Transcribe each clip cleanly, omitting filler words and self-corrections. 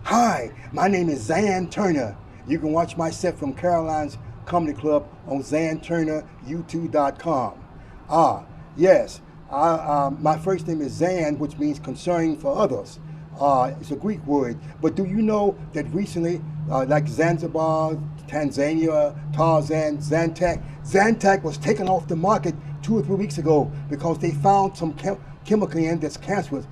Hi, my name is Zan Turner. You can watch my set from Caroline's Comedy Club on ZanTurnerAGT.com. Yes, my first name is Zan, which means concerning for others. It's a Greek word. But do you know that recently, like Zanzibar, Tanzania, Tarzan, Zantac was taken off the market 2 or 3 weeks ago because they found some chemical in that's cancerous,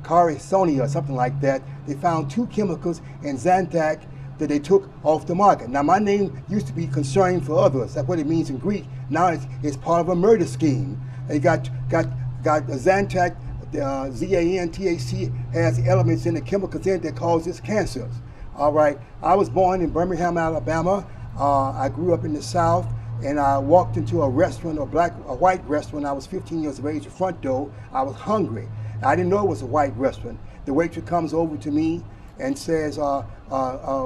Carisoni or something like that. They found 2 chemicals in Zantac that they took off the market. Now, my name used to be concerning for others. That's what it means in Greek. Now it's part of a murder scheme. They got Zantac, Z-A-N-T-A-C, has elements in the chemicals in it that causes cancers. All right. I was born in Birmingham, Alabama. I grew up in the South, and I walked into a restaurant, a white restaurant. I was 15 years of age, the front door. I was hungry. I didn't know it was a white restaurant. The waitress comes over to me and says,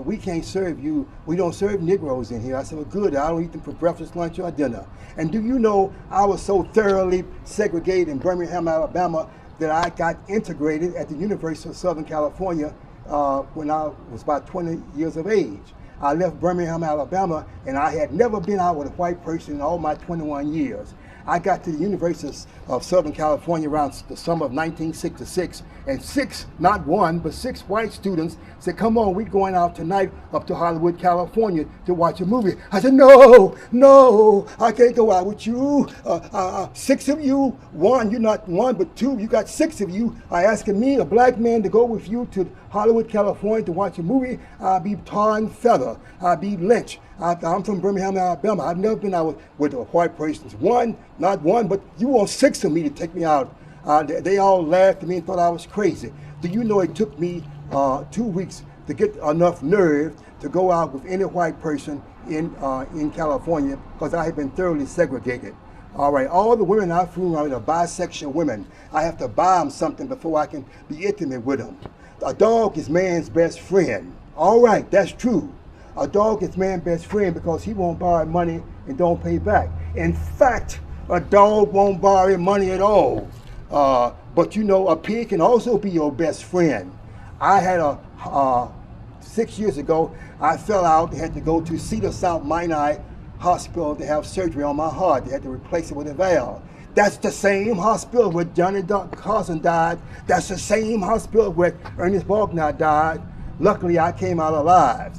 we can't serve you. We don't serve Negroes in here. I said, well, good. I don't eat them for breakfast, lunch, or dinner. And do you know, I was so thoroughly segregated in Birmingham, Alabama, that I got integrated at the University of Southern California when I was about 20 years of age. I left Birmingham, Alabama, and I had never been out with a white person in all my 21 years. I got to the University of Southern California around the summer of 1966, and 6, not 1, but 6 white students said, come on, we're going out tonight up to Hollywood, California to watch a movie. I said, no, I can't go out with you. 6 of you, 1, you're not 1, but 2, you got 6 of you are asking me, a black man, to go with you to Hollywood, California to watch a movie. I'll be tar and feather. I'll be lynched. I'm from Birmingham, Alabama. I've never been out with a white person. 1, not 1, but you want 6 of me to take me out. They all laughed at me and thought I was crazy. Do you know it took me 2 weeks to get enough nerve to go out with any white person in California, because I had been thoroughly segregated. All right, all the women I flew around are bisexual women. I have to buy them something before I can be intimate with them. A dog is man's best friend. All right, that's true. A dog is man's best friend because he won't borrow money and don't pay back. In fact, a dog won't borrow money at all. But you know, a pig can also be your best friend. I had 6 years ago, I fell out and had to go to Cedar-South Sinai Hospital to have surgery on my heart. They had to replace it with a valve. That's the same hospital where Johnny Carson died. That's the same hospital where Ernest Borgnine died. Luckily, I came out alive.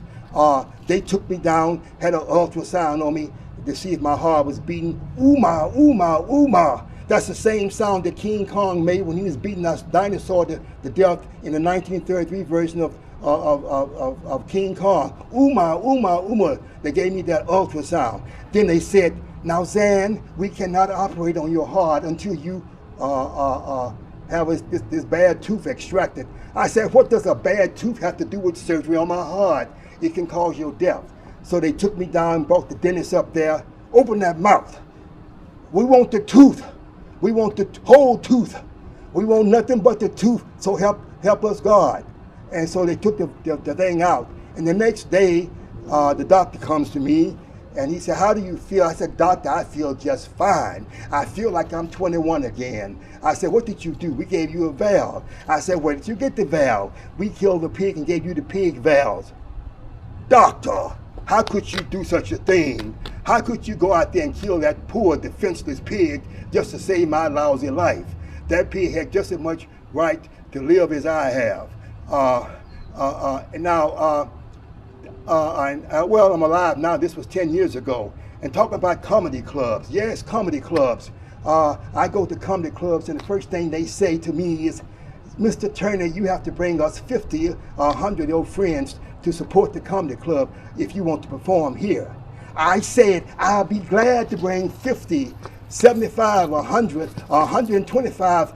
They took me down, had an ultrasound on me to see if my heart was beating. Ooma, ooma, ooma. That's the same sound that King Kong made when he was beating us dinosaur to death in the 1933 version of King Kong. Ooma, ooma, ooma. They gave me that ultrasound. Then they said, now Zan, we cannot operate on your heart until you have this bad tooth extracted. I said, what does a bad tooth have to do with surgery on my heart? It can cause your death. So they took me down, brought the dentist up there. Open that mouth. We want the tooth. We want the whole tooth. We want nothing but the tooth. So help us God. And so they took the thing out. And the next day, the doctor comes to me and he said, how do you feel? I said, doctor, I feel just fine. I feel like I'm 21 again. I said, what did you do? We gave you a valve. I said, where did you get the valve? We killed the pig and gave you the pig valves. Doctor, how could you do such a thing? How could you go out there and kill that poor, defenseless pig just to save my lousy life? That pig had just as much right to live as I have. Well, I'm alive now. This was 10 years ago. And talking about comedy clubs. Yes, comedy clubs. I go to comedy clubs and the first thing they say to me is, Mr. Turner, you have to bring us 50 or 100 of your friends to support the comedy club if you want to perform here. I said, I'll be glad to bring 50, 75, 100, 125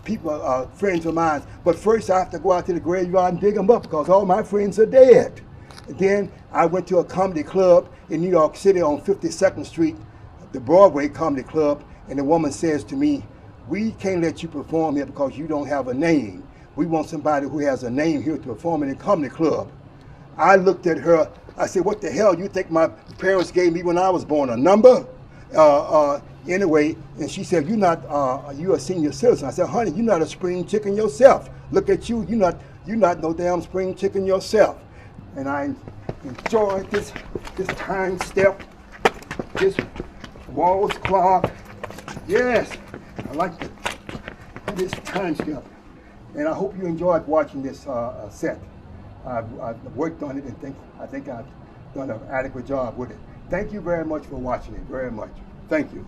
people, friends of mine. But first I have to go out to the graveyard and dig them up because all my friends are dead. And then I went to a comedy club in New York City on 52nd Street, the Broadway Comedy Club, and the woman says to me, we can't let you perform here because you don't have a name. We want somebody who has a name here to perform in the comedy club. I looked at her, I said, what the hell you think my parents gave me when I was born, a number? Anyway, and she said, you're a senior citizen. I said, honey, you're not a spring chicken yourself. Look at you, you're not no damn spring chicken yourself. And I enjoyed this time step, this walls clock. Yes, I like this time step. And I hope you enjoyed watching this set. I've worked on it and I think I've done an adequate job with it. Thank you very much for watching it, very much. Thank you.